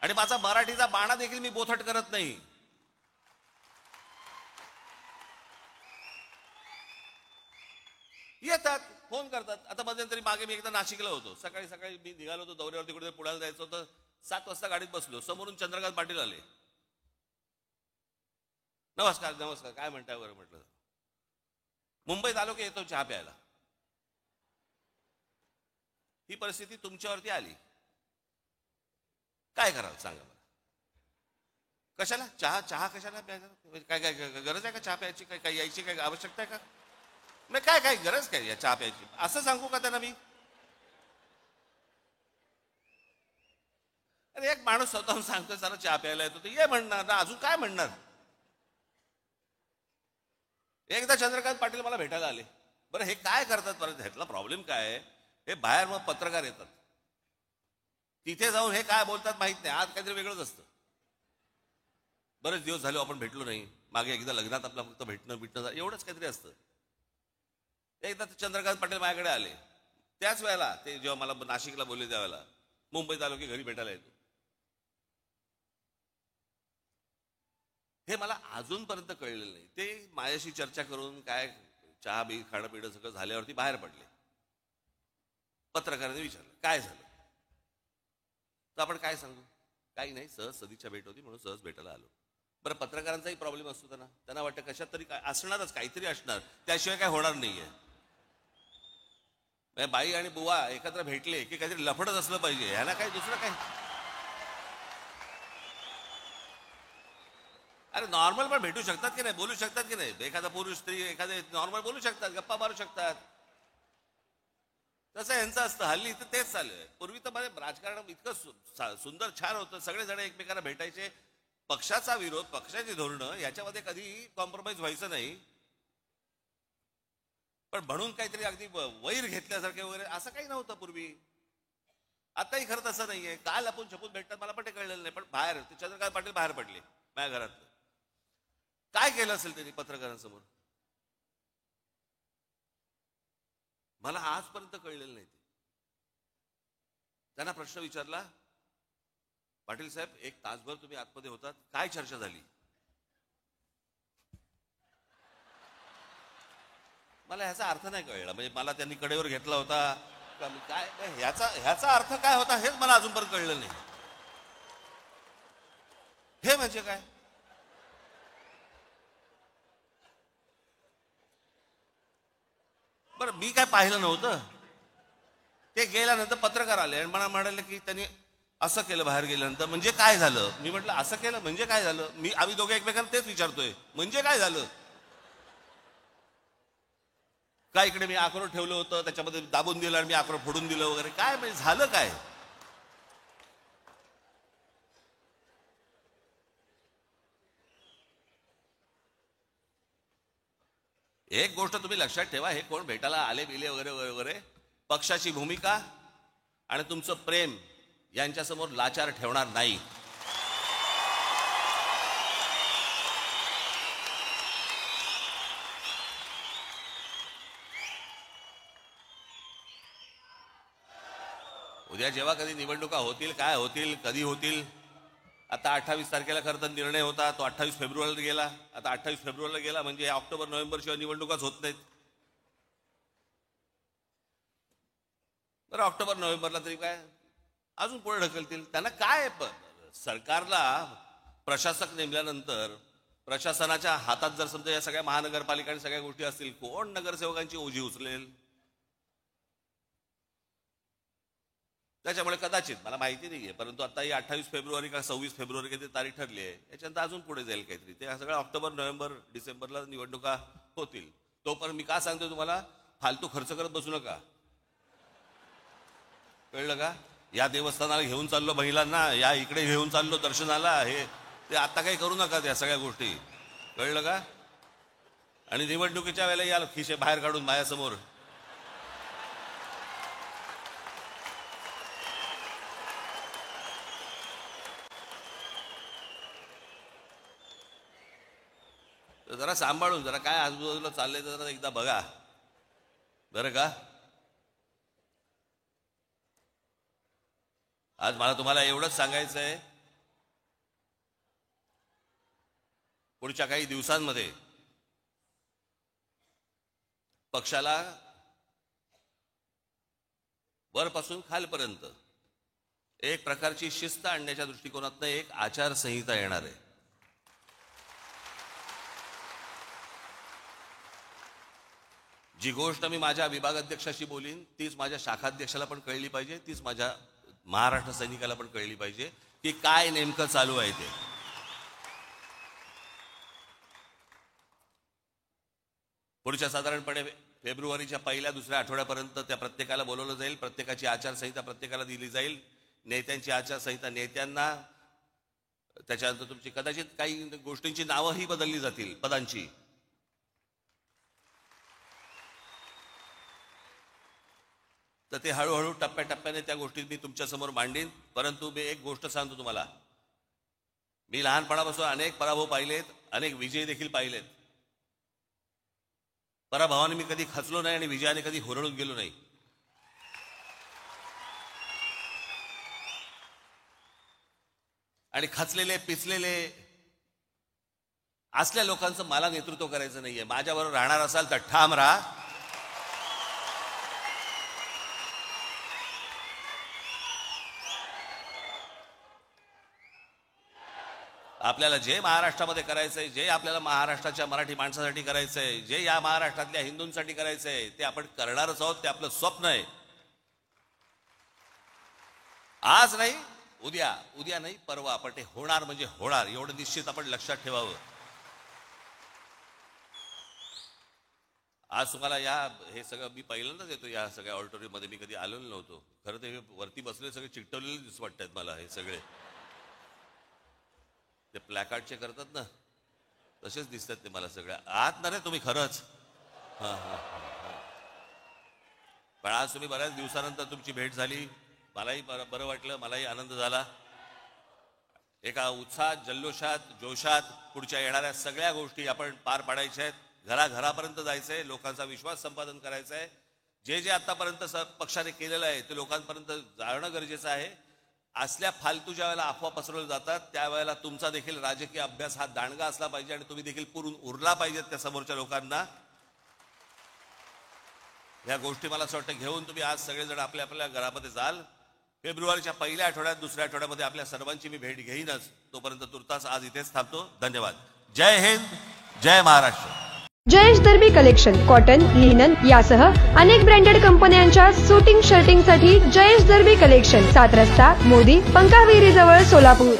आणि माझा मराठीचा बाणा देखील मी बोथट करत नाही. येतात, फोन करतात. आता मध्यंतरी मागे मी एकदा नाशिकला होतो. सकाळी मी निघालो होतो दौऱ्यावरती, कुठे पुण्याला जायचं होतं. 7 वाजता गाडीत बसलो. समोरून चंद्रकांत पाटील आले. नमस्कार, काय म्हणताय बरं म्हटलं. मुंबईत आलो की येतो चहा प्यायला. ही परिस्थिती तुमच्यावरती आली, काय कराल सांगा मला? कशाला चहा कशाला प्यायचा? काय गरज आहे का चहा प्यायची? काय यायची काय आवश्यकता आहे का? नाही, काय गरज काय या चहा प्यायची? असं सांगू का त्यांना मी? अरे एक माणूस स्वतःहून सांगतोय जरा चहा प्यायला येतो तर ये म्हणणार ना, अजून काय म्हणणार. एकदा चंद्रकांत पाटील मला भेटायला आले. बरं हे काय करतात, परत ह्यातला प्रॉब्लेम काय आहे, हे बाहेर मग पत्रकार येतात, तिथे जाऊन हे काय बोलतात माहित नाही, आज काहीतरी वेगळंच असतं. बरेच दिवस झाले आपण भेटलो नाही, मागे एकदा लग्नात आपला फक्त भेटणं एवढंच काहीतरी असतं. एकदा चंद्रकांत पाटील माझ्याकडे आले, त्याच वेळेला ते जेव्हा मला नाशिकला बोलले त्यावेळेला मुंबईत आलो की घरी भेटायला येतो. हे मला अजूनपर्यंत कळलेलं नाही. ते माझ्याशी चर्चा करून काय चहा बी खाणं पिणं सगळं झाल्यावरती बाहेर पडले. पत्रकाराने विचारलं काय झालं, तर आपण काय सांगू, काही नाही, सहज सदिच्छा भेट होती म्हणून सहज भेटायला आलो. बरं पत्रकारांचाही प्रॉब्लेम असतो, त्यांना वाटतं कशात तरी काय असणारच, काहीतरी असणार, त्याशिवाय काय होणार नाहीये. बाई आणि बुवा एकत्र भेटले की काहीतरी लफडच असलं पाहिजे, ह्याला काय दुसरं काय. अरे नॉर्मल पण भेटू शकतात की नाही, बोलू शकतात की नाही, एखादा पुरुष स्त्री एखादे नॉर्मल बोलू शकतात, गप्पा मारू शकतात. तसं यांचं असतं. हल्ली इथं तेच चालू आहे. पूर्वी तर माझे राजकारण इतकं सुंदर छान होतं, सगळेजण एकमेकांना भेटायचे. पक्षाचा विरोध, पक्षाची धोरणं याच्यामध्ये कधी कॉम्प्रोमाइज व्हायचं नाही, पण म्हणून काहीतरी अगदी वैर घेतल्यासारखे वगैरे असं काही नव्हतं पूर्वी. आताही खरं तसं नाहीये. काल आपण छपून भेटतात, मला पण ते कळलेलं नाही, पण बाहेर ते चंद्रकांत पाटील बाहेर पडले माझ्या घरात. काय केलं असेल त्यांनी पत्रकारांसमोर, मला आजपर्यंत कळलेलं नाही. त्यांना प्रश्न विचारला, पाटील साहेब एक तासभर तुम्ही आतमध्ये होतात, काय चर्चा झाली. मला ह्याचा अर्थ नाही कळला. म्हणजे मला त्यांनी कडेवर घेतला होता का काय, ह्याचा अर्थ काय होता हेच मला अजूनपर्यंत कळलं नाही. हे म्हणजे काय, बरं मी काय पाहिलं नव्हतं. ते गेल्यानंतर पत्रकार आले आणि मला म्हणाले की त्यांनी असं केलं बाहेर गेल्यानंतर, म्हणजे काय झालं. मी म्हटलं असं केलं म्हणजे काय झालं, आम्ही दोघे एकमेकांना तेच विचारतोय, म्हणजे काय झालं. काय इकडे मी अक्रोड ठेवलं होतं, त्याच्यामध्ये दाबून दिलं आणि मी अक्रोड फोडून दिलं वगैरे, काय म्हणजे झालं काय. एक गोष्ट तुम्ही लक्षात ठेवा, हे कोण भेटायला आले बिले वगैरे वगैरे, पक्षाची भूमिका आणि तुमचं प्रेम यांच्यासमोर लाचार ठेवणार नाही. उद्या जेव्हा कधी निवडणुका होतील, काय होतील, कधी होतील. आता 28 तारखेला खरं तर निर्णय होता, तो 28 फेब्रुवारीला गेला. आता 28 फेब्रुवारीला गेला म्हणजे ऑक्टोबर नोव्हेंबर शिवाय निवडणुकाच होत नाहीत. बरं ऑक्टोबर नोव्हेंबरला तरी काय अजून पुढे ढकलतील. त्यांना काय, सरकारला प्रशासक नेमल्यानंतर प्रशासनाच्या हातात जर समजा या सगळ्या महानगरपालिका आणि सगळ्या गोष्टी असतील, कोण नगरसेवकांची ओझी उचलेल. त्याच्यामुळे कदाचित मला माहिती नाहीये, परंतु आता ही 28 फेब्रुवारी का 26 फेब्रुवारी काहीतरी तारीख ठरली आहे, याच्यानंतर अजून पुढे जाईल काहीतरी. ते सगळं ऑक्टोबर नोव्हेंबर डिसेंबरला निवडणुका होतील. तोपर्यंत मी का सांगतो तुम्हाला, फालतू खर्च करत बसू नका, कळलं का. या देवस्थानाला घेऊन चाललो महिलांना, या इकडे घेऊन चाललो दर्शनाला, हे ते आता काही करू नका त्या सगळ्या गोष्टी, कळलं का. आणि निवडणुकीच्या वेळेला या खिशे बाहेर काढून माझ्यासमोर जरा सांभाळून, जरा काय आजूबाजूला चाललंय जरा एकदा बघा बरं का. आज मला तुम्हाला एवढंच सांगायचं आहे, पुढच्या काही दिवसांमध्ये पक्षाला वरपासून खालपर्यंत एक प्रकारची शिस्त आणण्याच्या दृष्टिकोनातून एक आचारसंहिता येणार आहे. जी गोष्ट मी माझ्या विभागाध्यक्षाशी बोलीन तीच माझ्या शाखाध्यक्षाला पण कळली पाहिजे, तीच माझ्या महाराष्ट्र सैनिकाला पण कळली पाहिजे की काय नेमकं चालू आहे ते. पुढच्या साधारणपणे फेब्रुवारीच्या पहिल्या दुसऱ्या आठवड्यापर्यंत त्या प्रत्येकाला बोलवलं जाईल, प्रत्येकाची आचारसंहिता प्रत्येकाला दिली जाईल. नेत्यांची आचारसंहिता, नेत्यांना त्याच्यानंतर तुमची कदाचित काही गोष्टींची नावंही बदलली जातील, पदांची. तर ते हळूहळू टप्प्याटप्प्याने त्या गोष्टी मी तुमच्यासमोर मांडीन. परंतु मी एक गोष्ट सांगतो तुम्हाला, मी लहानपणापासून अनेक पराभव पाहिलेत, अनेक विजय देखील पाहिलेत. पराभवाने मी कधी खचलो नाही आणि विजयाने कधी हुरळून गेलो नाही. आणि खचलेले पिचलेले असल्या लोकांचं मला नेतृत्व करायचं नाहीये. माझ्याबरोबर राहणार असाल तर ठाम राहा. आपल्याला जे महाराष्ट्रामध्ये करायचंय, जे आपल्याला महाराष्ट्राच्या मराठी माणसासाठी करायचंय, जे या महाराष्ट्रातल्या हिंदूंसाठी करायचंय, ते आपण करणारच आहोत. ते आपलं स्वप्न आहे. आज नाही, उद्या नाही, परवा आपण ते होणार म्हणजे होणार, एवढं निश्चित आपण लक्षात ठेवावं. आज तुम्हाला हे सगळं मी पहिल्यांदाच येतो या सगळ्या ऑडिटोरियम मध्ये. मी कधी आलेलो नव्हतो. खरं ते वरती बसले सगळे चिकटवलेले दिसत वाटतात मला. हे सगळे ते प्लॅकार्डचे करतात ना, तसेच दिसतात ते मला सगळ्या. आत ना रे तुम्ही खरंच. पण आज तुम्ही बऱ्याच दिवसानंतर तुमची भेट झाली. मलाही बरं वाटलं, मलाही आनंद झाला. एका उत्साहात, जल्लोषात, जोशात पुढच्या येणाऱ्या सगळ्या गोष्टी आपण पार पाडायच्या आहेत. घराघरापर्यंत जायचंय, लोकांचा विश्वास संपादन करायचा आहे. जे आतापर्यंत पक्षाने केलेलं आहे ते लोकांपर्यंत जाणं गरजेचं आहे. असल्या फालतू ज्या वेळेला अफवा पसरवल्या जातात त्यावेळेला तुमचा देखील राजकीय अभ्यास हा दांडगा असला पाहिजे आणि तुम्ही देखील पुरून उरला पाहिजेत त्या समोरच्या लोकांना. या गोष्टी मला असं वाटतं घेऊन तुम्ही आज सगळेजण आपल्या आपल्या घरामध्ये जाल. फेब्रुवारीच्या पहिल्या आठवड्यात, दुसऱ्या आठवड्यामध्ये आपल्या सर्वांची मी भेट घेईनच. तोपर्यंत तुर्तास आज इथेच थांबतो. धन्यवाद. जय हिंद, जय Maharashtra.
Jayesh दर्बी collection cotton, linen यासह अनेक ब्रँडेड कंपन्यांच्या शूटिंग शर्टिंगसाठी जयेश दर्बी कलेक्शन, 7 रस्ता मोदी, पंकाविरी जवळ, सोलापूर.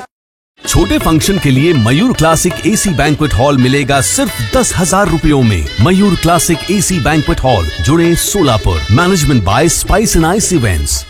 छोटे फंक्शन के लिए Mayur classic AC banquet hall मिलेगा सिर्फ 10,000 रुपयों में. Mayur classic AC banquet hall, जुड़े, Solapur. Management by spice and ice events.